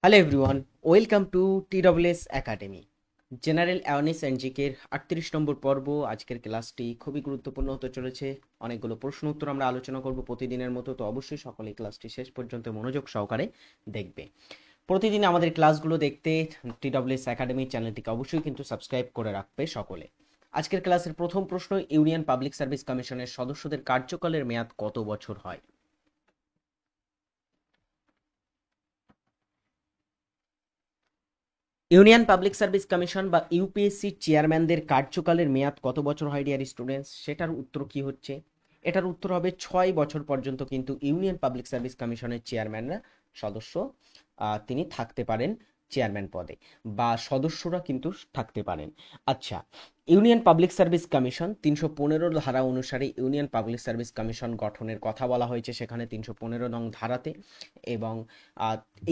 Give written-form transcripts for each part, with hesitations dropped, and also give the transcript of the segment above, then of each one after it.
Hello everyone, welcome to TWS academy. General awareness and জিকের 38 নম্বর পর্ব। আজকের ক্লাসটি খুবই গুরুত্বপূর্ণ হতে চলেছে। অনেকগুলো প্রশ্ন উত্তর আমরা আলোচনা করব প্রতিদিনের মতো, তো অবশ্যই সকলে ক্লাসটি শেষ পর্যন্ত মনোযোগ সহকারে দেখবে। প্রতিদিন আমাদের ক্লাসগুলো দেখতে TWS একাডেমি চ্যানেলটিকে অবশ্যই কিন্তু সাবস্ক্রাইব করে রাখবে সকলে। আজকের ক্লাসের প্রথম প্রশ্ন, ইউনিয়ন পাবলিক সার্ভিস কমিশনের সদস্যদের কার্যকালের মেয়াদ কত বছর হয়? ইউনিয়ন পাবলিক সার্ভিস কমিশন বা ইউপিএসসি চেয়ারম্যানদের কার্যকালের মেয়াদ কত বছর হয় ডিয়ার স্টুডেন্টস? সেটার উত্তর কি হচ্ছে? এটার উত্তর হবে 6 বছর পর্যন্ত কিন্তু ইউনিয়ন পাবলিক সার্ভিস কমিশনের চেয়ারম্যানরা সদস্য তিনি থাকতে পারেন চেয়ারম্যান পদে, বা সদস্যরা কিন্তু থাকতে পারেন। আচ্ছা, ইউনিয়ন পাবলিক সার্ভিস কমিশন 315 ধারা অনুসারে ইউনিয়ন পাবলিক সার্ভিস কমিশন গঠনের কথা বলা হয়েছে সেখানে 315 নং ধারাতে। এবং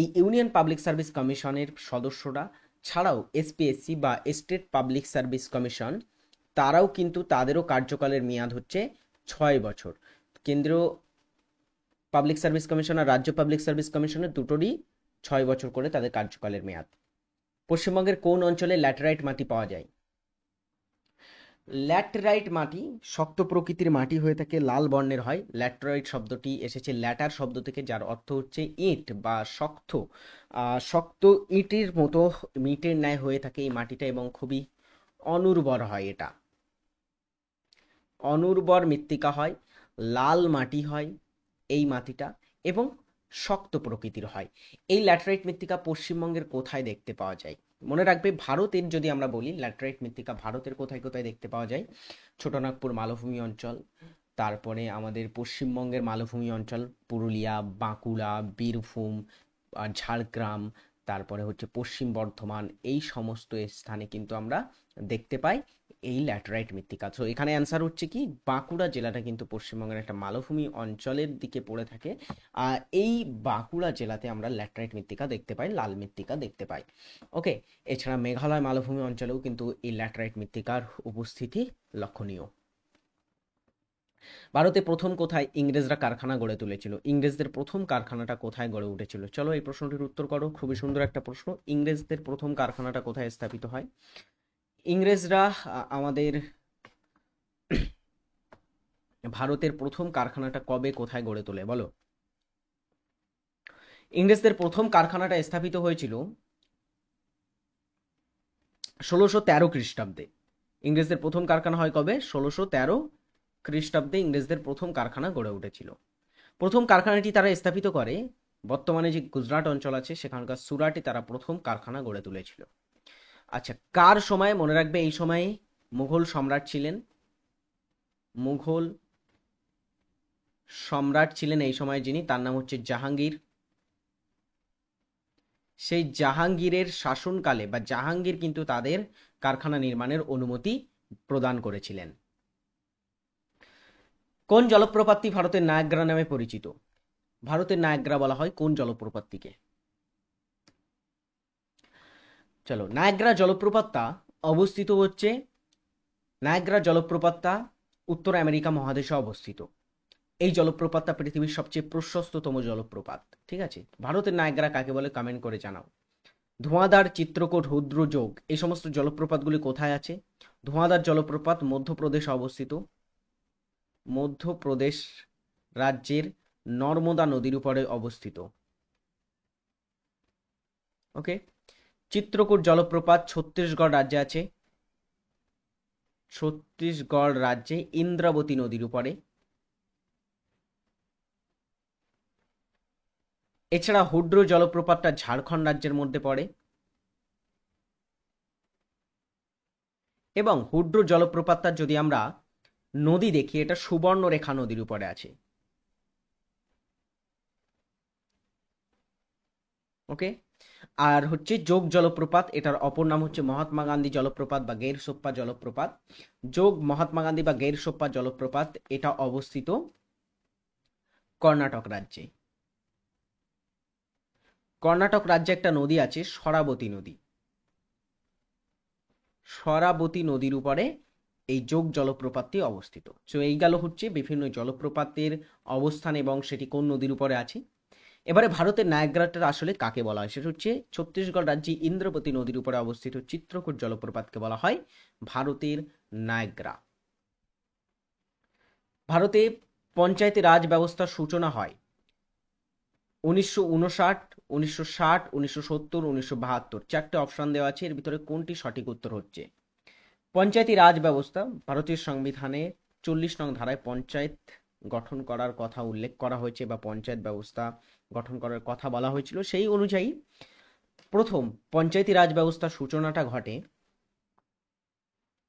এই ইউনিয়ন পাবলিক সার্ভিস কমিশনের সদস্যরা ছাড়াও এসপিএসসি বা স্টেট পাবলিক সার্ভিস কমিশন, তারাও কিন্তু তাদেরও কার্যকালের মেয়াদ হচ্ছে 6 বছর। কেন্দ্রীয় পাবলিক সার্ভিস কমিশন আর রাজ্য পাবলিক সার্ভিস কমিশনের দুটোরই 6 বছর করে তাদের কার্যকালের মেয়াদ। পশ্চিমবঙ্গের কোন অঞ্চলে ল্যাটেরাইট মাটি পাওয়া যায়? ল্যাটেরাইট মাটি শক্ত প্রকৃতির মাটি হয়ে থাকে, লাল বর্ণের হয়। ল্যাটেরাইট শব্দটি এসেছে ল্যাটার শব্দ থেকে, যার অর্থ হচ্ছে ইট বা শক্ত। শক্ত ইটের মতো ইটের ন্যায় হয়ে থাকে এই মাটিটা, এবং খুবই অনুর্বর হয়। এটা অনুর্বর মৃত্তিকা হয়, লাল মাটি হয় এই মাটিটা, এবং শক্ত প্রকৃতির হয়। এই ল্যাটেরাইট মৃত্তিকা পশ্চিমবঙ্গের কোথায় দেখতে পাওয়া যায়? মনে রাখবে, ভারতের যদি আমরা বলি ল্যাটেরাইট মৃত্তিকা ভারতের কোথায় কোথায় দেখতে পাওয়া যায়? ছোটনাগপুর মালভূমি অঞ্চল, তারপরে আমাদের পশ্চিমবঙ্গের মালভূমি অঞ্চল পুরুলিয়া, বাঁকুড়া, বীরভূম, ঝাড়গ্রাম, তারপরে হচ্ছে পশ্চিম বর্ধমান, এই সমস্ত স্থানে কিন্তু আমরা দেখতে পাই এই ল্যাটেরাইট মৃত্তিকা। তো এখানে অ্যান্সার হচ্ছে কি, বাঁকুড়া জেলাটা কিন্তু পশ্চিমবঙ্গের একটা মালভূমি অঞ্চলের দিকে পড়ে থাকে। এই বাঁকুড়া জেলাতে আমরা ল্যাটেরাইট মৃত্তিকা দেখতে পাই, লাল মৃত্তিকা দেখতে পাই। ওকে, এছাড়া মেঘালয় মালভূমি অঞ্চলেও কিন্তু এই ল্যাটেরাইট মৃত্তিকার উপস্থিতি লক্ষণীয়। ভারতে প্রথম কোথায় ইংরেজরা কারখানা গড়ে তুলেছিল? ইংরেজদের প্রথম কারখানাটা কোথায় গড়ে উঠেছিল? চলো এই প্রশ্নটির উত্তর করো। খুবই সুন্দর একটা প্রশ্ন। ইংরেজদের প্রথম কারখানাটা কোথায় স্থাপিত হয়? ইংরেজরা আমাদের ভারতের প্রথম কারখানাটা কবে কোথায় গড়ে তোলে বলো? ইংরেজদের প্রথম কারখানাটা স্থাপিত হয়েছিল 1613 খ্রিস্টাব্দে। ইংরেজদের প্রথম কারখানা হয় কবে? 1613 খ্রিস্টাব্দে ইংরেজদের প্রথম কারখানা গড়ে উঠেছিল। প্রথম কারখানাটি তারা স্থাপিত করে বর্তমানে যে গুজরাট অঞ্চল আছে সেখানকার সুরাটে তারা প্রথম কারখানা গড়ে তুলেছিল। আচ্ছা, কার সময়? মনে রাখবে, এই সময়ে মুঘল সম্রাট ছিলেন। মুঘল সম্রাট ছিলেন এই সময় যিনি, তার নাম হচ্ছে জাহাঙ্গীর। সেই জাহাঙ্গীরের শাসনকালে বা জাহাঙ্গীর কিন্তু তাদের কারখানা নির্মাণের অনুমতি প্রদান করেছিলেন। কোন জলপ্রপাতটি ভারতের নায়াগ্রা নামে পরিচিত? ভারতের নায়াগ্রা বলা হয় কোন জলপ্রপাতটিকে? চলো, নায়াগ্রা জলপ্রপাতটা অবস্থিত হচ্ছে, নায়াগ্রা জলপ্রপাতটা উত্তর আমেরিকা মহাদেশে অবস্থিত। এই জলপ্রপাতটা পৃথিবীর সবচেয়ে প্রশস্ততম জলপ্রপাত। ঠিক আছে, ভারতের নায়াগ্রা কাকে বলে কমেন্ট করে জানাও। ধোঁয়াধার, চিত্রকূট, রুদ্রযোগ, এই সমস্ত জলপ্রপাতগুলি কোথায় আছে? ধোঁয়াধার জলপ্রপাত মধ্যপ্রদেশে অবস্থিত। মধ্যপ্রদেশ রাজ্যের নর্মদা নদীর উপরে অবস্থিত। ওকে, চিত্রকূট জলপ্রপাত ছত্তিশগড় রাজ্যে আছে। ছত্তিশগড় রাজ্যে ইন্দ্রাবতী নদীর উপরে। এছাড়া হুড্রো জলপ্রপাতটা ঝাড়খণ্ড রাজ্যের মধ্যে পড়ে, এবং হুড্রো জলপ্রপাতটা যদি আমরা নদী দেখি, এটা সুবর্ণরেখা নদীর উপরে আছে। ওকে, আর হচ্ছে যোগ জলপ্রপাত, এটার অপর নাম হচ্ছে মহাত্মা গান্ধী জলপ্রপাত বা গের সোপ্পা জলপ্রপাত। যোগ মহাত্মা গান্ধী বা গের সোপ্পা জলপ্রপাত এটা অবস্থিত কর্ণাটক রাজ্যে। কর্ণাটক রাজ্যে একটা নদী আছে, শরাবতী নদী। শরাবতী নদীর উপরে এই যোগ জলপ্রপাতটি অবস্থিত। সো এই গেল হচ্ছে বিভিন্ন জলপ্রপাতের অবস্থান এবং সেটি কোন নদীর উপরে আছে। এবারে ভারতের নায়াগ্রাটা আসলে কাকে বলা হয়, সেটা হচ্ছে ছত্তিশগড় রাজ্যে ইন্দ্রপতি নদীর উপরে অবস্থিত চিত্রকূট জলপ্রপাতকে বলা হয় ভারতের নায়াগ্রা। ভারতে পঞ্চায়েতি রাজ ব্যবস্থার সূচনা হয় 1959, 1960, 1970, 1972। চারটে অপশন দেওয়া আছে, এর ভিতরে কোনটি সঠিক উত্তর হচ্ছে? পঞ্চায়েতি রাজ ব্যবস্থা, ভারতীয় সংবিধানে 40 নং ধারায় পঞ্চায়েত গঠন করার কথা উল্লেখ করা হয়েছে বা পঞ্চায়েত ব্যবস্থা গঠন করার কথা বলা হয়েছিল। সেই অনুযায়ী প্রথম পঞ্চায়েতি রাজ ব্যবস্থার সূচনাটা ঘটে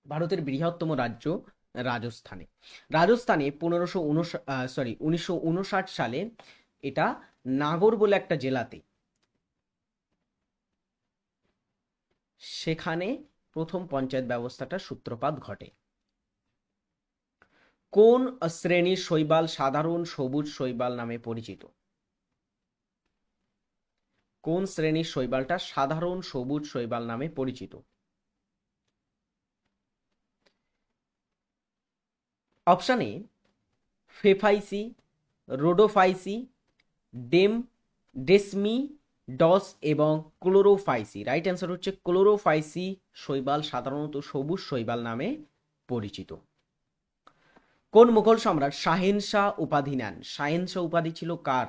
ভারতের বৃহত্তম রাজ্য রাজস্থানে। রাজস্থানে 1959 সালে এটা নাগর বলে একটা জেলাতে, সেখানে প্রথম পঞ্চায়েত ব্যবস্থাটার সূত্রপাত ঘটে। কোন শ্রেণীর শৈবাল সাধারণ সবুজ শৈবাল নামে পরিচিত? কোন শ্রেণীর শৈবালটা সাধারণ সবুজ শৈবাল নামে পরিচিত? অপশন এ ফেফাইসি, রোডোফাইসি, ডেসমি ডস এবং ক্লোরোফাইসি। রাইট অ্যান্সার হচ্ছে ক্লোরোফাইসি শৈবাল সাধারণত সবুজ শৈবাল নামে পরিচিত। কোন মুঘল সম্রাট শাহেনশাহ উপাধি নেন? শাহেনশাহ উপাধি ছিল কার?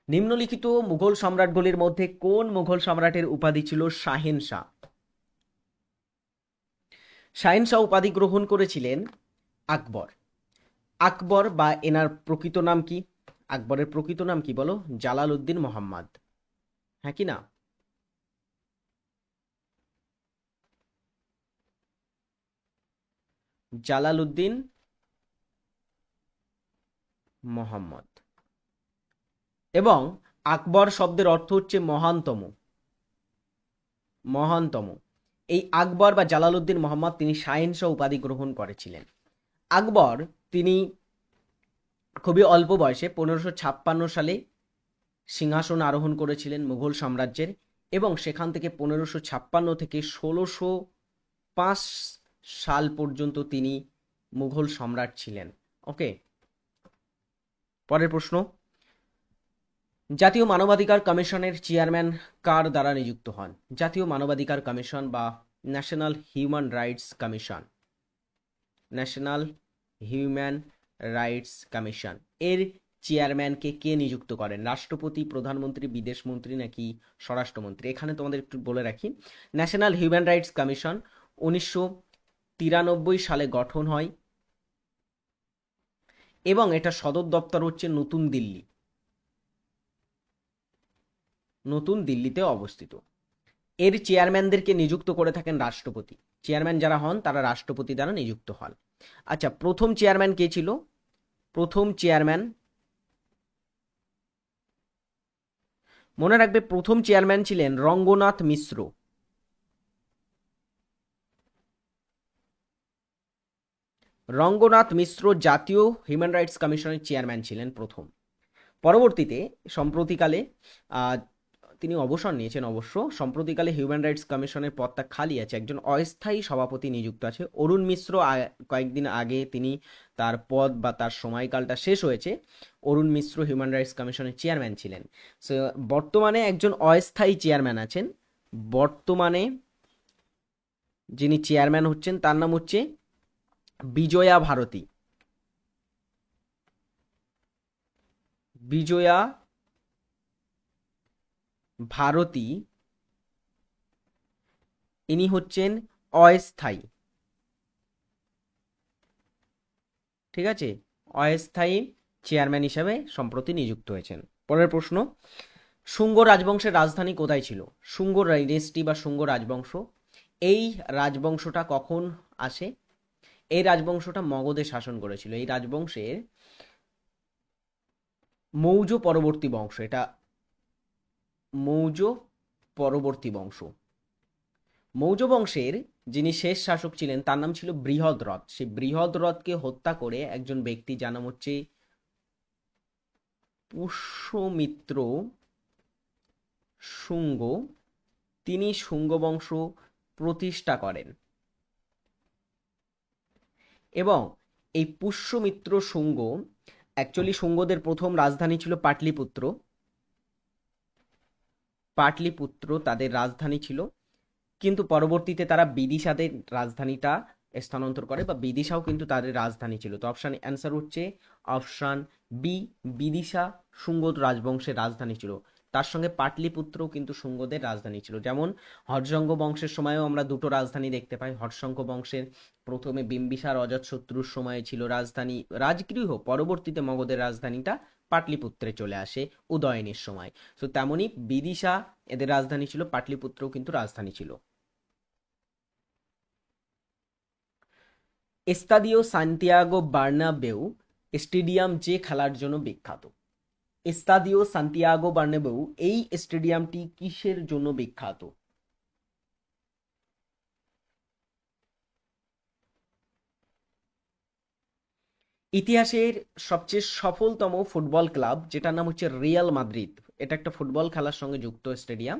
নিম্নলিখিত মুঘল সম্রাটগুলির মধ্যে কোন মুঘল সম্রাটের উপাধি ছিল শাহেনশাহ? শাহেনশাহ উপাধি গ্রহণ করেছিলেন আকবর। আকবর বা এনার প্রকৃত নাম কি? আকবরের প্রকৃত নাম কি বলো? জালালউদ্দিন মোহাম্মদ, হ্যাঁ কি না? জালালউদ্দিন মোহাম্মদ। এবং আকবর শব্দের অর্থ হচ্ছে মহানতম। মহানতম। এই আকবর বা জালালউদ্দিন মোহাম্মদ তিনি শাহেনশাহ উপাধি গ্রহণ করেছিলেন। আকবর তিনি খুবই অল্প বয়সে 1556 সালে সিংহাসন আরোহণ করেছিলেন মুঘল সাম্রাজ্যের, এবং সেখান থেকে 1556 থেকে 1605 সাল পর্যন্ত তিনি মুঘল সম্রাট ছিলেন। ওকে, পরের প্রশ্ন, জাতীয় মানবাধিকার কমিশনের চেয়ারম্যান কার দ্বারা নিযুক্ত হন? জাতীয় মানবাধিকার কমিশন বা national human rights commission, national human rights commission এর চেয়ারম্যানকে কে নিযুক্ত করেন? রাষ্ট্রপতি, প্রধানমন্ত্রী, বিদেশমন্ত্রী নাকি স্বরাষ্ট্রমন্ত্রী? এখানে তোমাদের একটু বলে রাখি, ন্যাশনাল হিউম্যান রাইটস কমিশন 1993 সালে গঠন হয় এবং এটা সদর দপ্তর হচ্ছে নতুন দিল্লি, নতুন দিল্লিতে অবস্থিত। এর চেয়ারম্যানদেরকে নিযুক্ত করে থাকেন রাষ্ট্রপতি। চেয়ারম্যান যারা হন তারা রাষ্ট্রপতি দ্বারা নিযুক্ত হন। আচ্ছা, প্রথম চেয়ারম্যান কে ছিল? প্রথম চেয়ারম্যান মনে রাখবে, প্রথম চেয়ারম্যান ছিলেন রঙ্গনাথ মিশ্র। রঙ্গনাথ মিশ্র জাতীয় হিউম্যান রাইটস কমিশনের চেয়ারম্যান ছিলেন প্রথম। পরবর্তীতে সম্প্রতিকালে তিনি অবসর নিয়েছেন অবশ্য। সম্প্রতিকালে হিউম্যান রাইটস কমিশনের পদটা খালি আছে, একজন অস্থায়ী সভাপতি নিযুক্ত আছে অরুণ মিশ্র। কয়েকদিন আগে তিনি তার পদ বা তার সময়কালটা শেষ হয়েছে। অরুণ মিশ্র হিউম্যান রাইটস কমিশনের চেয়ারম্যান ছিলেন। সো বর্তমানে একজন অস্থায়ী চেয়ারম্যান আছেন। বর্তমানে যিনি চেয়ারম্যান হচ্ছেন তার নাম হচ্ছে বিজয়া ভারতী। বিজয়া ভারতী ইনি হচ্ছেন অস্থায়ী, ঠিক আছে, অস্থায়ী চেয়ারম্যান হিসাবে সম্প্রতি নিযুক্ত হয়েছেন। পরের প্রশ্ন, শুঙ্গ রাজবংশের রাজধানী কোথায় ছিল? শুঙ্গ ডাইনেস্টি বা শুঙ্গ রাজবংশ, এই রাজবংশটা কখন আসে? এই রাজবংশটা মগধে শাসন করেছিল। এই রাজবংশের মৌর্য পরবর্তী বংশ, এটা মৌর্য পরবর্তী বংশ। মৌর্য বংশের যিনি শেষ শাসক ছিলেন তার নাম ছিল বৃহদ্রথ। সেই বৃহদ্রথকে হত্যা করে একজন ব্যক্তি যার নাম হচ্ছে পুষ্যমিত্র শুঙ্গ, তিনি শুঙ্গ বংশ প্রতিষ্ঠা করেন এবং এই পুষ্যমিত্র শুঙ্গ, অ্যাকচুয়ালি শুঙ্গদের প্রথম রাজধানী ছিল পাটলিপুত্র। পাটলিপুত্র তাদের রাজধানী ছিল, কিন্তু পরবর্তীতে তারা বিদিশাদের রাজধানীটা স্থানান্তর করে, বা বিদিশাও কিন্তু তাদের রাজধানী ছিল। তো অপশান অ্যান্সার হচ্ছে অপশান বি, বিদিশা শুঙ্গ রাজবংশের রাজধানী ছিল। তার সঙ্গে পাটলিপুত্রও কিন্তু শুঙ্গদের রাজধানী ছিল। যেমন হর্ষঙ্গ বংশের সময়ও আমরা দুটো রাজধানী দেখতে পাই। হর্ষঙ্গ বংশের প্রথমে বিম্বিসার অজাতশত্রুর সময়ে ছিল রাজধানী রাজগৃহ, পরবর্তীতে মগধের রাজধানীটা পাটলিপুত্রে চলে আসে উদয়নের সময়। তো তেমনি বিদিশা এদের রাজধানী ছিল, পাটলিপুত্রও কিন্তু রাজধানী ছিল। এস্তাদিও সান্তিয়াগো বার্নাবেউ স্টেডিয়াম যে খেলার জন্য বিখ্যাত? এস্তাদিও সান্তিয়াগো বার্নাবেউ এই স্টেডিয়ামটি কিসের জন্য বিখ্যাত? ইতিহাসের সবচেয়ে সফলতম ফুটবল ক্লাব যেটার নাম হচ্ছে রিয়াল মাদ্রিদ, এটা একটা ফুটবল খেলার সঙ্গে যুক্ত স্টেডিয়াম।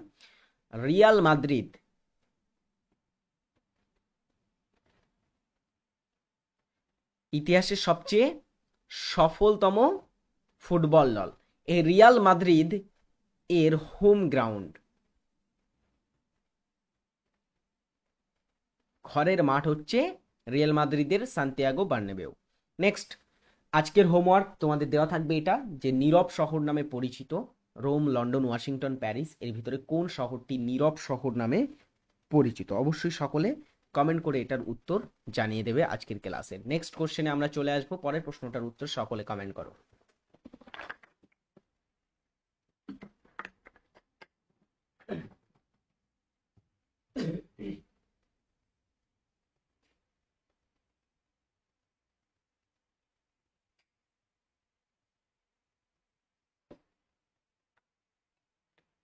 রিয়াল মাদ্রিদ ইতিহাসের সবচেয়ে সফলতম ফুটবল দল। এই রিয়াল মাদ্রিদ এর হোম গ্রাউন্ড, ঘরের মাঠ হচ্ছে রিয়াল মাদ্রিদের সান্তিয়াগো বার্নাবেউ। নেক্সট, আজকের হোমওয়ার্ক তোমাদের দেওয়া থাকবে এটা, যে নীরব শহর নামে পরিচিত রোম, লন্ডন, ওয়াশিংটন, প্যারিস, এর ভিতরে কোন শহরটি নীরব শহর নামে পরিচিত? অবশ্যই সকলে কমেন্ট করে এটার উত্তর জানিয়ে দেবে আজকের ক্লাসে। নেক্সট কোশ্চেনে আমরা চলে আসবো, পরের প্রশ্নটার উত্তর সকলে কমেন্ট করো।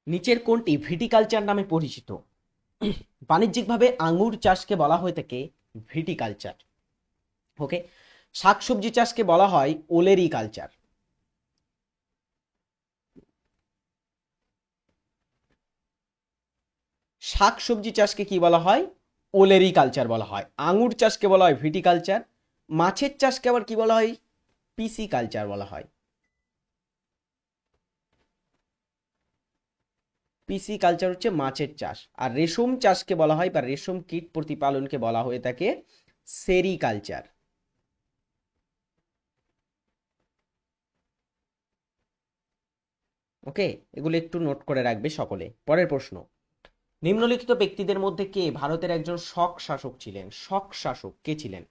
নিচের কোনটি ভিটিকালচার নামে পরিচিত? বাণিজ্যিকভাবে আঙ্গুর চাষকে বলা হয়ে থাকে ভিটিকালচার। ওকে, শাকসবজি চাষকে বলা হয় ওলেরি কালচার। শাকসবজি চাষকে কি বলা হয়? ওলেরি কালচার বলা হয়। আঙ্গুর চাষকে বলা হয় ভিটিকালচার। মাছের চাষকে আবার কি বলা হয়? পিসি কালচার বলা হয়। পিসি কালচার হচ্ছে মাছের চাষ। আর রেশম চাষকে বলা হয়, বা রেশম কীট প্রতিপালনকে বলা হয়ে থাকে সেরিকালচার। ওকে, এগুলো একটু নোট করে রাখবে সকলে। পরের প্রশ্ন, নিম্নলিখিত ব্যক্তিদের মধ্যে কে ভারতের একজন শক শাসক ছিলেন? শক শাসক কে ছিলেন?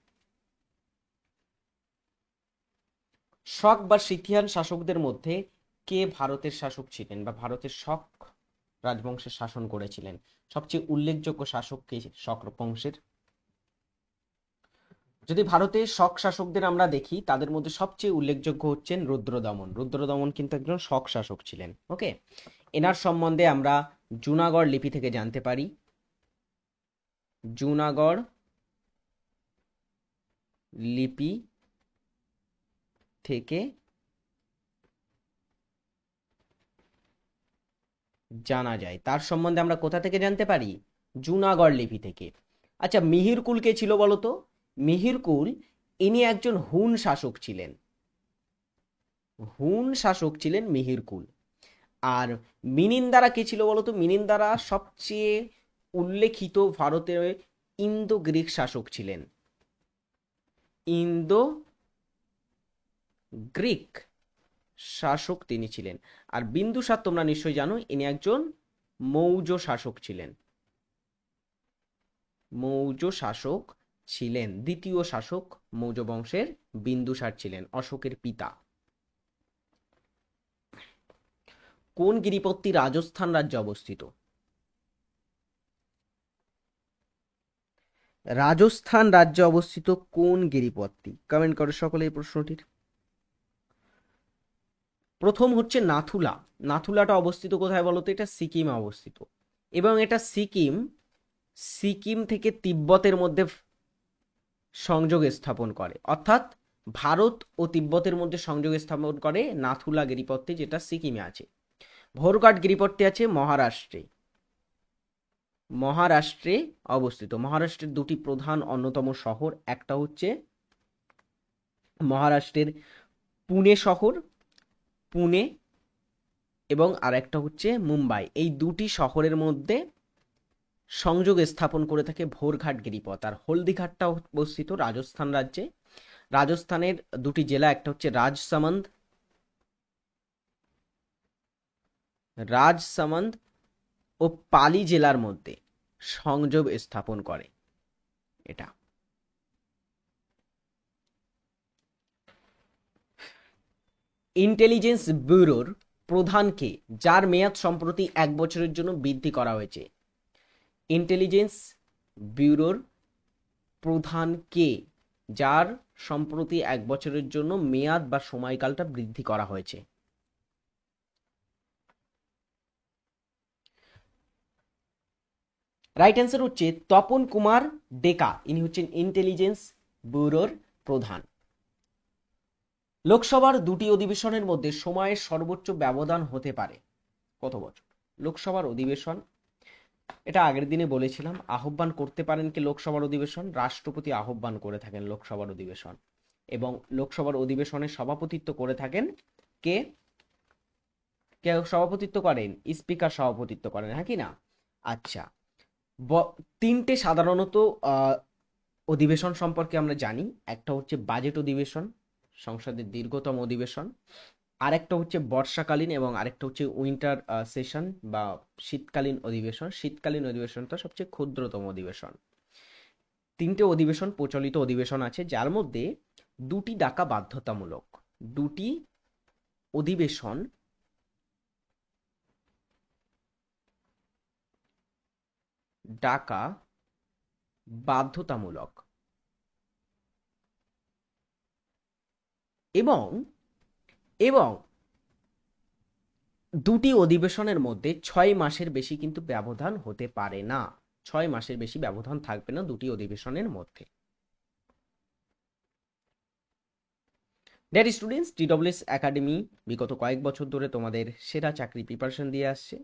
শক বা সিথিয়ান শাসকদের মধ্যে কে ভারতের শাসক ছিলেন, বা ভারতের শক রাজবংশের শাসন করেছিলেন? সবচেয়ে উল্লেখযোগ্য শাসক কে শক বংশের? যদি ভারতের শক শাসকদের আমরা দেখি, তাদের মধ্যে সবচেয়ে উল্লেখযোগ্য হচ্ছেন রুদ্রদমন। রুদ্রদমন কিন্তু একজন শক শাসক ছিলেন। ওকে, এনার সম্বন্ধে আমরা জুনাগড় লিপি থেকে জানতে পারি। জুনাগড় লিপি থেকে জানা যায়। তার সম্বন্ধে আমরা কোথা থেকে জানতে পারি? জুনাগড় লিপি থেকে। আচ্ছা, মিহিরকুল কে ছিল বলতো? মিহিরকুল ইনি একজন হুন শাসক ছিলেন। হুন শাসক ছিলেন মিহিরকুল। আর মিনিন্দারা কে ছিল বলতো? মিনিন্দারা সবচেয়ে উল্লেখিত ভারতের ইন্দো গ্রিক শাসক ছিলেন। ইন্দো গ্রিক শাসক তিনি ছিলেন। আর বিন্দুসার তোমরা নিশ্চয়ই জানো, ইনি একজন মৌর্য শাসক ছিলেন। মৌর্য শাসক ছিলেন, দ্বিতীয় শাসক মৌর্য বংশের বিন্দুসার ছিলেন, অশোকের পিতা। কোন গিরিপথটি রাজস্থান রাজ্যে অবস্থিত? রাজস্থান রাজ্যে অবস্থিত কোন গিরিপথটি? কমেন্ট করো সকলে এই প্রশ্নটির। প্রথম হচ্ছে নাথুলা। নাথুলাটা অবস্থিত কোথায় বলতো? এটা সিকিমে অবস্থিত, এবং এটা সিকিম থেকে তিব্বতের মধ্যে সংযোগ স্থাপন করে, অর্থাৎ ভারত ও তিব্বতের মধ্যে সংযোগ স্থাপন করে নাথুলা গিরিপথটি, যেটা সিকিমে আছে। ভোরঘাট গিরিপথটি আছে মহারাষ্ট্রে। মহারাষ্ট্রে অবস্থিত। মহারাষ্ট্রের দুটি প্রধান অন্যতম শহর, একটা হচ্ছে মহারাষ্ট্রের পুনে শহর, পুনে, এবং আর একটা হচ্ছে মুম্বাই, এই দুটি শহরের মধ্যে সংযোগ স্থাপন করে থাকে ভোরঘাট গিরিপথ। আর হলদিঘাটটা অবস্থিত রাজস্থান রাজ্যে। রাজস্থানের দুটি জেলা, একটা হচ্ছে রাজসামন্দ ও পালি জেলার মধ্যে সংযোগ স্থাপন করে এটা। ইন্টেলিজেন্স ব্যুরোর প্রধানকে, যার মেয়াদ সম্প্রতি 1 বছরের জন্য বৃদ্ধি করা হয়েছে? ইন্টেলিজেন্স ব্যুরোর প্রধানকে, যার সম্প্রতি 1 বছরের জন্য মেয়াদ বা সময়কালটা বৃদ্ধি করা হয়েছে? রাইট অ্যান্সার হচ্ছে তপন কুমার ডেকা, ইনি হচ্ছেন ইন্টেলিজেন্স ব্যুরোর প্রধান। লোকসভার দুটি অধিবেশনের মধ্যে সময়ের সর্বোচ্চ ব্যবধান হতে পারে কত বছর? লোকসভার অধিবেশন, এটা আগের দিনে বলেছিলাম, আহ্বান করতে পারেন কি লোকসভার অধিবেশন? রাষ্ট্রপতি আহ্বান করে থাকেন লোকসভার অধিবেশন, এবং লোকসভার অধিবেশনের সভাপতিত্ব করে থাকেন কে? কে সভাপতিত্ব করেন? স্পিকার সভাপতিত্ব করেন, হ্যাঁ কি না? আচ্ছা, তিনটে সাধারণত অধিবেশন সম্পর্কে আমরা জানি। একটা হচ্ছে বাজেট অধিবেশন, সংসদের দীর্ঘতম অধিবেশন, আরেকটা হচ্ছে বর্ষাকালীন, এবং আরেকটা হচ্ছে উইন্টার সেশন বা শীতকালীন অধিবেশন। শীতকালীন অধিবেশনটা সবচেয়ে ক্ষুদ্রতম অধিবেশন। তিনটে অধিবেশন, প্রচলিত অধিবেশন আছে, যার মধ্যে দুটি ডাকা বাধ্যতামূলক। দুটি অধিবেশন ডাকা বাধ্যতামূলক, এবং এবং দুটি অধিবেশনের মধ্যে 6 মাসের বেশি কিন্তু ব্যবধান হতে পারে না। 6 মাসের বেশি ব্যবধান থাকবে না দুটি অধিবেশনের মধ্যে। ডিয়ার স্টুডেন্টস, টিডব্লিউএস একাডেমি বিগত কয়েক বছর ধরে তোমাদের সেরা চাকরি প্রিপারেশন দিয়ে আসছে।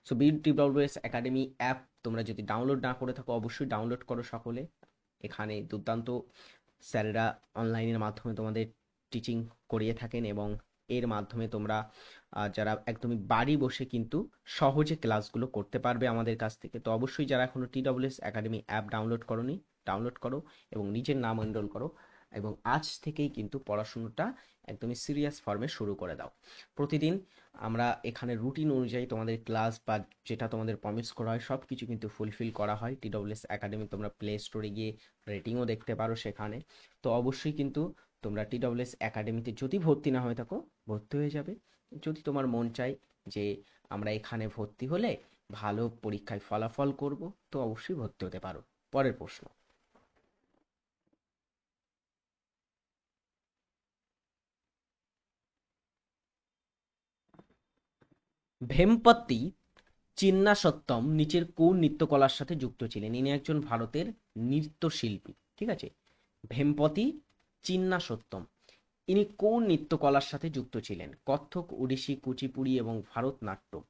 সো টিডব্লিউএস একাডেমি অ্যাপ তোমরা যদি ডাউনলোড না করে থাকো, অবশ্যই ডাউনলোড করো সকলে। এখানে দুর্দান্ত স্যারেরা অনলাইনের মাধ্যমে তোমাদের টিচিং করিয়ে থাকেন, এবং এর মাধ্যমে তোমরা যারা একদমই বাড়ি বসে কিন্তু সহজে ক্লাসগুলো করতে পারবে আমাদের কাছ থেকে। তো অবশ্যই যারা এখনো টিডব্লিউএস একাডেমি অ্যাপ ডাউনলোড করোনি, ডাউনলোড করো এবং নিজের নাম এনরোল করো, এবং আজ থেকেই কিন্তু পড়াশুনোটা একদমই সিরিয়াস ফর্মে শুরু করে দাও। প্রতিদিন আমরা এখানে রুটিন অনুযায়ী তোমাদের ক্লাস বা যেটা তোমাদের প্রমিস করা হয় সব কিছু কিন্তু ফুলফিল করা হয়। টিডব্লিউএস একাডেমি তোমরা প্লে স্টোরে গিয়ে রেটিংও দেখতে পারো সেখানে। তো অবশ্যই কিন্তু তোমরা টিডব্লিউএস একাডেমিতে যদি ভর্তি না হয়ে থাকো, ভর্তি হয়ে যাবে। যদি তোমার মন চায় যে আমরা এখানে ভর্তি হলে ভালো পরীক্ষায় ফলাফল করব, তো অবশ্যই ভর্তি হতে পারো। পরের প্রশ্ন, ভেমপতি চিন্নাসত্তম নিচের কোন নৃত্যকলার সাথে যুক্ত ছিলেন? ইনি একজন ভারতের নৃত্যশিল্পী, ঠিক আছে? ভেমপতি চিন্নাসত্তম, ইনি কোন নৃত্যকলার সাথে যুক্ত ছিলেন? কত্থক, ওড়িশি, কুচিপুড়ি এবং ভারতনাট্যম।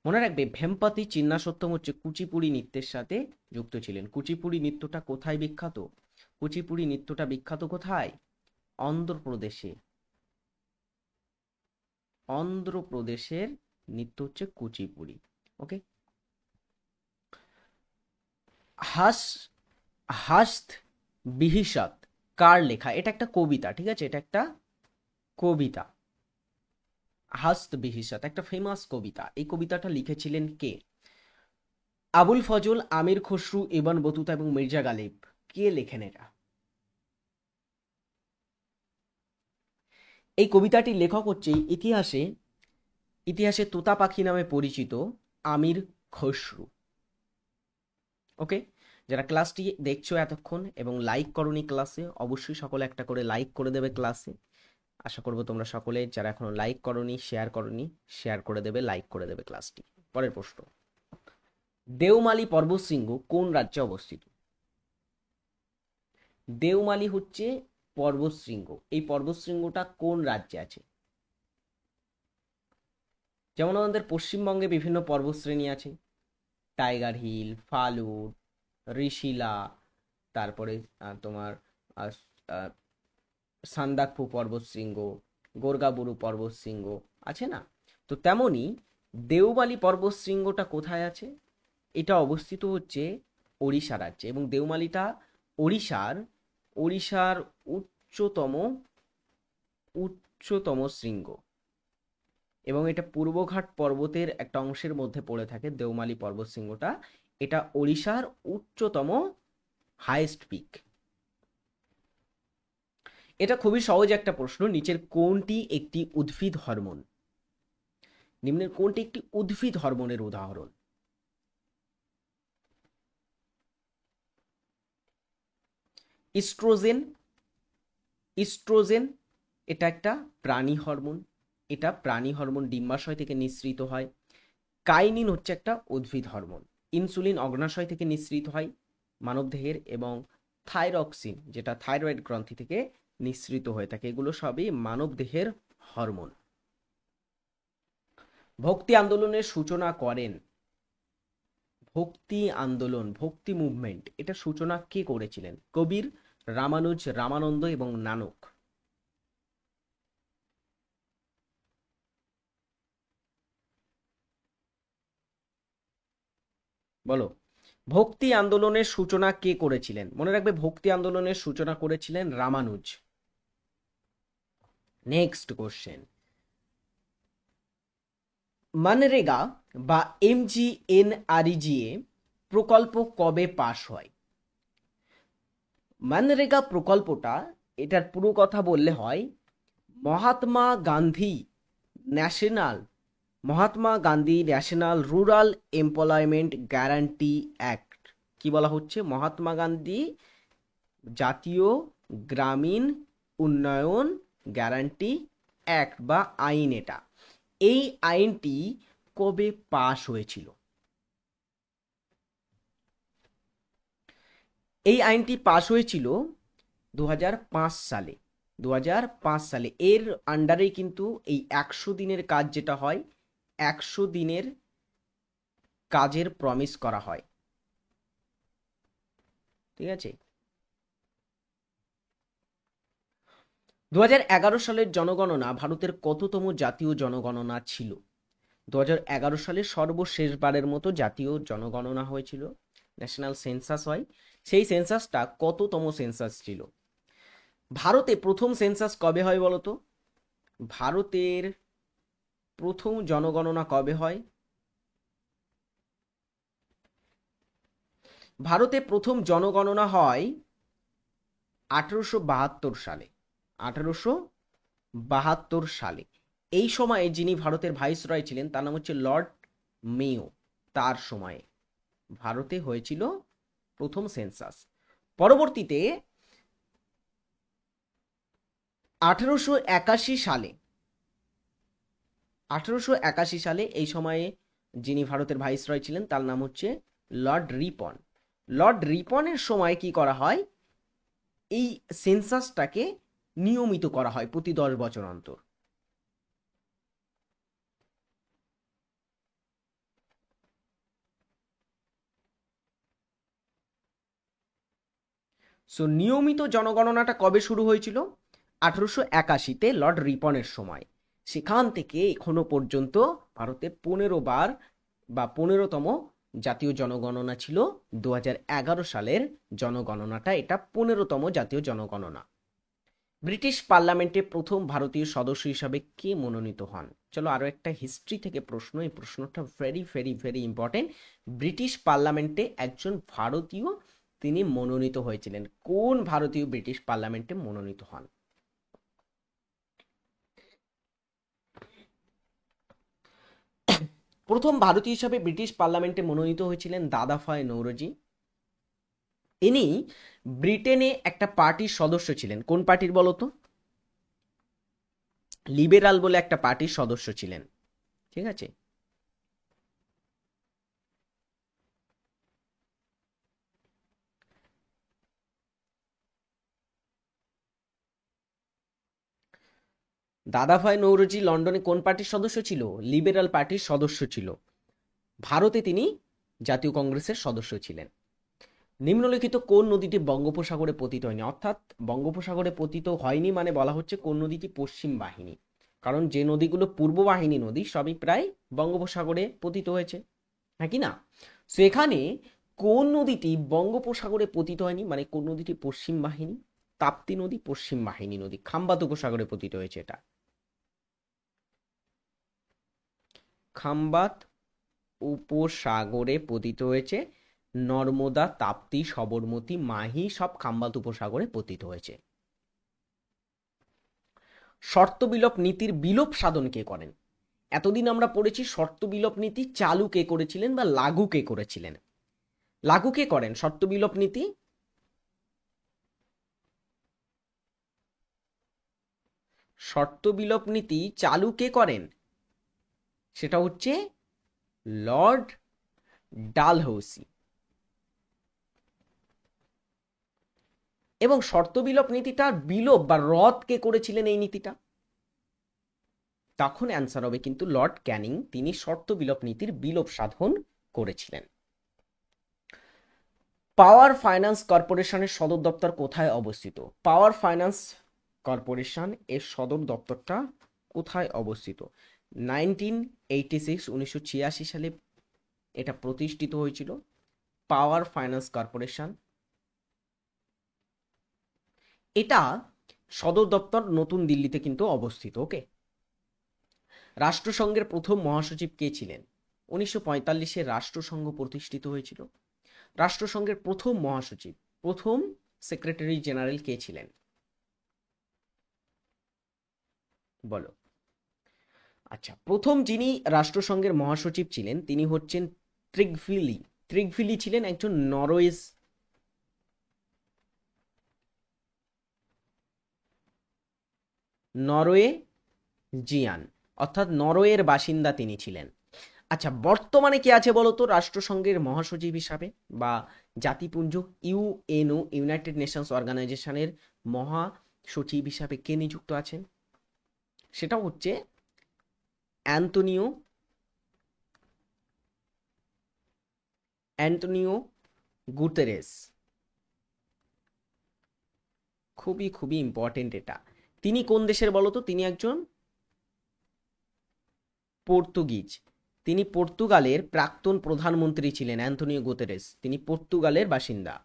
মনে রাখবে, ভেমপতি চিন্নাসত্তম হচ্ছে কুচিপুড়ি নৃত্যের সাথে যুক্ত ছিলেন। কুচিপুড়ি নৃত্যটা কোথায় বিখ্যাত? কুচিপুড়ি নৃত্যটা বিখ্যাত কোথায়? অন্ধ্রপ্রদেশে। অন্ধ্রপ্রদেশের নৃত্য হচ্ছে কুচিপুড়ি। ওকে। হাস হাস্ত বিহিসাত কার লেখা? এটা একটা কবিতা, ঠিক আছে? এটা একটা কবিতা। হাস্ত বিহিসাত একটা ফেমাস কবিতা। এই কবিতাটা লিখেছিলেন কে? আবুল ফজল, আমির খসরু, ইবন বতুতা এবং মির্জা গালিব। কে লেখেন এটা? এই কবিতাটির লেখক হচ্ছে ইতিহাসে ইতিহাসে তোতা পাখি নামে পরিচিত আমির খসরু। ওকে। যারা ক্লাসটি দেখছো এতক্ষণ এবং লাইক করোনি ক্লাসে, অবশ্যই সকলে একটা করে লাইক করে দেবে ক্লাসে। আশা করবো তোমরা সকলে যারা এখনো লাইক করোনি, শেয়ার করে দেবে, লাইক করে দেবে ক্লাসটি। পরের প্রশ্ন, দেওমালি পর্বতশৃঙ্গ কোন রাজ্যে অবস্থিত? দেওমালি হচ্ছে পর্বতশৃঙ্গ, এই পর্বতশৃঙ্গটা কোন রাজ্যে আছে? যেমন আমাদের পশ্চিমবঙ্গে বিভিন্ন পর্বতশ্রেণী আছে, টাইগার হিল, ফালুট, ঋষিলা, তারপরে তোমার আর আহ, সান্দাকফু পর্বতশৃঙ্গ, গোর্গাবুরু পর্বতশৃঙ্গ আছে না? তো তেমনি দেওমালি পর্বতশৃঙ্গটা কোথায় আছে? এটা অবস্থিত হচ্ছে ওড়িশা রাজ্যে, এবং দেওমালিটা ওড়িশার ওড়িশার উচ্চতম উচ্চতম শৃঙ্গ, এবং এটা পূর্বঘাট পর্বতের একটা অংশের মধ্যে পড়ে থাকে দেওমালি পর্বতশৃঙ্গটা। এটা ওড়িশার উচ্চতম হাইয়েস্ট পিক। এটা খুবই সহজ একটা প্রশ্ন। নিচের কোনটি একটি উদ্ভিদ হরমোন? নিম্নের কোনটি একটি উদ্ভিদ হরমোনের উদাহরণ? ইস্ট্রোজেন। ইস্ট্রোজেন এটা একটা প্রাণী হরমোন। এটা প্রাণী হরমোন, ডিম্বাশয় থেকে নিঃসৃত হয়। কাইনিন হচ্ছে একটা উদ্ভিদ হরমোন। ইনসুলিন অগ্নাশয় থেকে নিঃসৃত হয় মানবদেহের, এবং থাইরক্সিন যেটা থাইরয়েড গ্রন্থি থেকে নিঃসৃত হয়ে থাকে। এগুলো সবই মানবদেহের হরমোন। ভক্তি আন্দোলনের সূচনা করেন, ভক্তি আন্দোলন, ভক্তি মুভমেন্ট, এটা সূচনা কে করেছিলেন? কবির, রামানুজ, রামানন্দ এবং নানক। বলো, ভক্তি আন্দোলনের সূচনা কে করেছিলেন? মনে রাখবে, ভক্তি আন্দোলনের সূচনা করেছিলেন রামানুজ। নেক্সট কোশ্চেন, মনরেগা বা এমজিএনআরইজিএ প্রকল্প কবে পাশ হয়? মনরেগা প্রকল্পটা, এটার পুরো কথা বললে হয় Mahatma Gandhi national Mahatma Gandhi national rural employment guarantee act. কি বলা হচ্ছে? মহাত্মা গান্ধী জাতীয় গ্রামীণ উন্নয়ন গ্যারান্টি অ্যাক্ট বা আইন। এটা, এই আইনটি কবে পাশ হয়েছিল? এই আইনটি পাশ হয়েছিল 2005 সালে। 2005 সালে। এর আন্ডারেই কিন্তু এই 100 দিনের কাজ যেটা হয়, 100 দিনের কাজের প্রমিস করা হয়। ঠিক আছে। 2011 সালের জনগণনা ভারতের কততম জাতীয় জনগণনা ছিল? 2011 সালে সর্বশেষবারের মতো জাতীয় জনগণনা হয়েছিল, ন্যাশনাল সেন্সাস হয়। সেই সেন্সাসটা কততম সেন্সাস ছিল? ভারতে প্রথম সেন্সাস কবে হয় বলতো? ভারতের প্রথম জনগণনা কবে হয়? ভারতে প্রথম জনগণনা হয় 1872 সালে। 1872 সালে। এই সময়ে যিনি ভারতের ভাইসরয় ছিলেন তার নাম হচ্ছে লর্ড মেয়ো। তার সময়ে ভারতে হয়েছিল প্রথম সেন্সাস। পরবর্তীতে 1881 সালে 1881 সালে এই সময়ে যিনি ভারতের ভাইসরয় ছিলেন তার নাম হচ্ছে লর্ড রিপন। লর্ড রিপনের সময় কি করা হয়? এই সেন্সাসটাকে নিয়মিত করা হয় প্রতি 10 বছর অন্তর। সো নিয়মিত জনগণনাটা কবে শুরু হয়েছিল? 1881-তে লর্ড রিপনের সময়। সেখান থেকে এখনো পর্যন্ত ভারতের 15 বার বা 15তম জাতীয় জনগণনা ছিল। 2011 সালের জনগণনাটা, এটা 15তম জাতীয় জনগণনা। ব্রিটিশ পার্লামেন্টে প্রথম ভারতীয় সদস্য হিসাবে কে মনোনীত হন? চলো আরো একটা হিস্ট্রি থেকে প্রশ্ন, এই প্রশ্নটা very very very important. British পার্লামেন্টে একজন ভারতীয় তিনি মনোনীত হয়েছিলেন। কোন ভারতীয় ব্রিটিশ পার্লামেন্টে মনোনীত হন? প্রথম ভারতীয় হিসাবে ব্রিটিশ পার্লামেন্টে মনোনীত হয়েছিলেন দাদাভাই নৌরোজি। ইনি ব্রিটেনে একটা পার্টির সদস্য ছিলেন। কোন পার্টির বলতো? লিবেরাল বলে একটা পার্টির সদস্য ছিলেন। ঠিক আছে। দাদাভাই নৌরোজি লন্ডনে কোন পার্টির সদস্য ছিল? লিবেরাল পার্টির সদস্য ছিল। ভারতে তিনি জাতীয় কংগ্রেসের সদস্য ছিলেন। নিম্নলিখিত কোন নদীটি বঙ্গোপসাগরে পতিত হয়নি? অর্থাৎ বঙ্গোপসাগরে পতিত হয়নি মানে বলা হচ্ছে কোন নদীটি পশ্চিম বাহিনী, কারণ যে নদীগুলো পূর্ব বাহিনী নদী সবই প্রায় বঙ্গোপসাগরে পতিত হয়েছে, হ্যাঁ কি না? সো এখানে কোন নদীটি বঙ্গোপসাগরে পতিত হয়নি মানে কোন নদীটি পশ্চিম বাহিনী? তাপ্তি নদী পশ্চিম বাহিনী নদী, খাম্বাত উপসাগরে পতিত হয়েছে এটা। খাম্বাত উপসাগরে পতিত হয়েছে, নর্মদা, তাপ্তি, সবরমতী, মাহি সব খাম্বাত উপসাগরে পতিত হয়েছে। শর্ত বিলোপ নীতির বিলোপ সাধন কে করেন? এতদিন আমরা পড়েছি শর্ত বিলোপ নীতি চালু কে করেছিলেন বা লাগু কে করেছিলেন। লাগু কে করেন শর্ত বিলোপ নীতি? শর্ত বিলোপ নীতি চালু কে করেন? সেটা হচ্ছে লর্ড ডালহৌসি। এবং শর্ত বিলোপ নীতিটার বিলোপ বা রদ কে করেছিলেন এই নীতিটা? তখন অ্যান্সার হবে কিন্তু লর্ড ক্যানিং, তিনি শর্ত বিলোপ নীতির বিলোপ সাধন করেছিলেন। পাওয়ার ফাইন্যান্স কর্পোরেশনের সদর দপ্তর কোথায় অবস্থিত? পাওয়ার ফাইন্যান্স কর্পোরেশন এর সদর দপ্তরটা কোথায় অবস্থিত? 1986 সালে এটা প্রতিষ্ঠিত হয়েছিল। পাওয়ার ফাইন্যান্স কর্পোরেশন, এটা সদর দপ্তর নতুন দিল্লিতে কিন্তু অবস্থিত। ওকে। রাষ্ট্রসংঘের প্রথম মহাসচিব কে ছিলেন? 1945-এ রাষ্ট্রসংঘ প্রতিষ্ঠিত হয়েছিল। রাষ্ট্রসংঘের প্রথম মহাসচিব, প্রথম সেক্রেটারি জেনারেল কে ছিলেন বলো? আচ্ছা, প্রথম যিনি রাষ্ট্রসংঘের মহাসচিব ছিলেন তিনি হচ্ছেন ট্রিগভিলি। ট্রিগভিলি ছিলেন একজন নরওয়েজিয়ান, অর্থাৎ নরওয়ের বাসিন্দা তিনি ছিলেন। আচ্ছা, বর্তমানে কে আছে বলো তো রাষ্ট্রসংঘের মহাসচিব হিসাবে বা জাতিপুঞ্জ ইউএনও, ইউনাইটেড নেশনস অর্গানাইজেশনের মহাসচিব হিসাবে কে নিযুক্ত আছেন? সেটা হচ্ছে অ্যান্টোনিও গুতেরেস। খুবই খুবই ইম্পর্টেন্ট এটা। তিনি কোন দেশের বলো তো? তিনি একজন পর্তুগিজ। তিনি পর্তুগালের প্রাক্তন প্রধানমন্ত্রী ছিলেন অ্যান্টোনিও গুতেরেস, তিনি পর্তুগালের বাসিন্দা।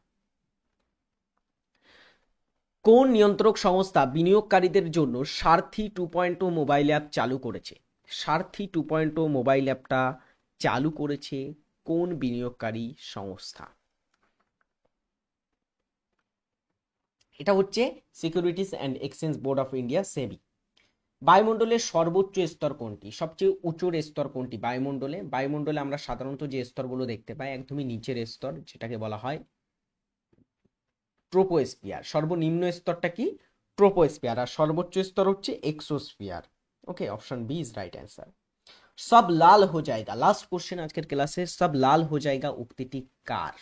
কোন নিয়ন্ত্রক সংস্থা বিনিয়োগকারীদের জন্য সারথি 2.0 মোবাইল অ্যাপ চালু করেছে? সারথি 2.0 মোবাইল অ্যাপটা চালু করেছে কোন বিনিয়োগকারী সংস্থা? এটা হচ্ছে securities and exchange board of India, SEBI. বায়ুমণ্ডলের সর্বোচ্চ স্তর কোনটি? সবচেয়ে উঁচুর স্তর কোনটি বায়ুমণ্ডলে? বায়ুমণ্ডলে আমরা সাধারণত যে স্তরগুলো দেখতে পাই একদমই নিচের স্তর, যেটাকে বলা হয় ট্রোপোস্ফিয়ার। সর্বনিম্ন স্তরটা কি? ট্রোপোস্ফিয়ার। আর সর্বোচ্চ স্তর হচ্ছে exosphere. Okay, option B is right answer. সব লাল হো জায়গা, লাস্ট কোশ্চেন আজকের ক্লাসে। সব লাল হো জায়গা উক্তিটি কার?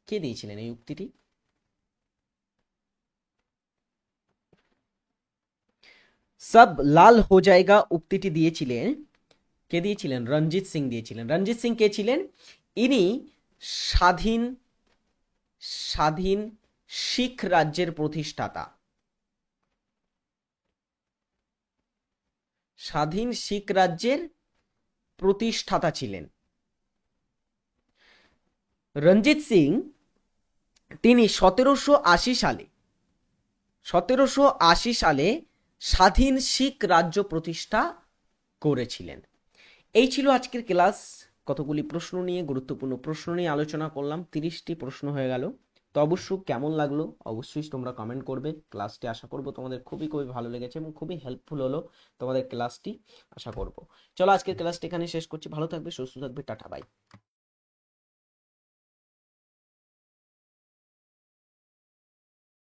কে দিয়েছিলেন এই উক্তিটি? সব লাল হো জায়গা উক্তিটি দিয়েছিলেন কে? দিয়েছিলেন রঞ্জিত সিং দিয়েছিলেন। রঞ্জিত সিং কে ছিলেন? ইনি স্বাধীন স্বাধীন শিখ রাজ্যের প্রতিষ্ঠাতা। স্বাধীন শিখ রাজ্যের প্রতিষ্ঠাতা ছিলেন রঞ্জিত সিং। তিনি 1780 সালে স্বাধীন শিখ রাজ্য প্রতিষ্ঠা করেছিলেন। এই ছিল আজকের ক্লাস। কতগুলি প্রশ্ন নিয়ে, গুরুত্বপূর্ণ প্রশ্ন নিয়ে আলোচনা করলাম। 30টি প্রশ্ন হয়ে গেল। তো অবশ্যই কেমন লাগলো অবশ্যই তোমরা কমেন্ট করবে। ক্লাসটি আশা করব তোমাদের খুবই খুবই ভালো লেগেছে এবং খুবই হেল্পফুল হলো তোমাদের ক্লাসটি, আশা করব। চলো আজকের ক্লাসটি এখানে শেষ করছি। ভালো থাকবে, সুস্থ থাকবে, টাটা বাই।